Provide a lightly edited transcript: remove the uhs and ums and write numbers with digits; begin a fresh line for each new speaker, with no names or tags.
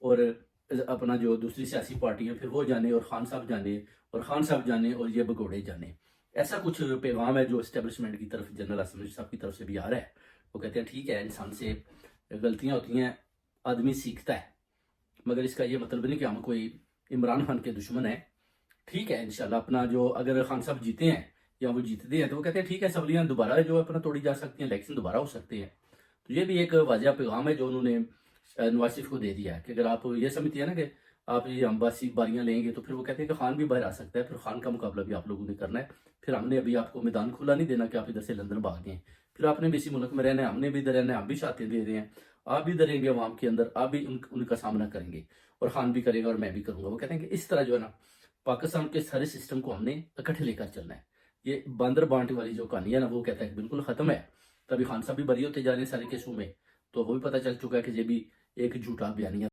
اور اپنا جو دوسری سیاسی پارٹی ہیں پھر وہ جانے اور خان صاحب جانے اور خان صاحب جانے اور یہ بگوڑے جانے. ایسا کچھ پیغام ہے جو اسٹیبلشمنٹ کی طرف جنرل اسمبلی صاحب کی طرف سے بھی آ رہا ہے. وہ کہتے ہیں ٹھیک ہے انسان سے غلطیاں ہوتی ہیں, آدمی سیکھتا ہے, مگر اس کا یہ مطلب نہیں کہ ہم کوئی عمران خان کے دشمن ہیں. ٹھیک ہے انشاءاللہ اپنا جو اگر خان صاحب جیتے ہیں یا وہ جیتتے ہیں تو وہ کہتے ہیں ٹھیک ہے اسمبلیاں دوبارہ جو اپنا توڑی جا سکتی ہیں, الیکشن دوبارہ ہو سکتے ہیں. تو یہ بھی ایک واضح پیغام ہے جو انہوں نے نواز شریف کو دے دیا ہے کہ اگر آپ یہ سمجھتی ہیں نا کہ آپ یہ امباسی باریاں لیں گے تو پھر وہ کہتے ہیں کہ خان بھی باہر آ سکتا ہے, پھر خان کا مقابلہ بھی آپ لوگوں نے کرنا ہے. پھر ہم نے ابھی آپ کو میدان کھلا نہیں دینا کہ آپ ادھر سے لندن بھاگ گئے, پھر آپ نے بھی اسی ملک میں رہنا ہے, ہم نے بھی ادھر رہنا ہے, ہم بھی شاتیں دے رہے ہیں, آپ بھی ادھر رہیں گے عوام کے اندر, آپ بھی ان کا سامنا کریں گے, اور خان بھی کرے گا اور میں بھی کروں گا. وہ کہتے ہیں کہ اس طرح جو ہے نا پاکستان کے سارے سسٹم کو ہم نے اکٹھے لے کر چلنا ہے. یہ باندر بانٹ والی جو کہانی ہے نا وہ کہتا ہے کہ بالکل ختم ہے. تبھی خان صاحب بھی بری ہوتے جا رہے ہیں سارے کیسوں میں, تو وہ بھی پتہ چل چکا ہے کہ یہ بھی ایک جھوٹا بیانیہ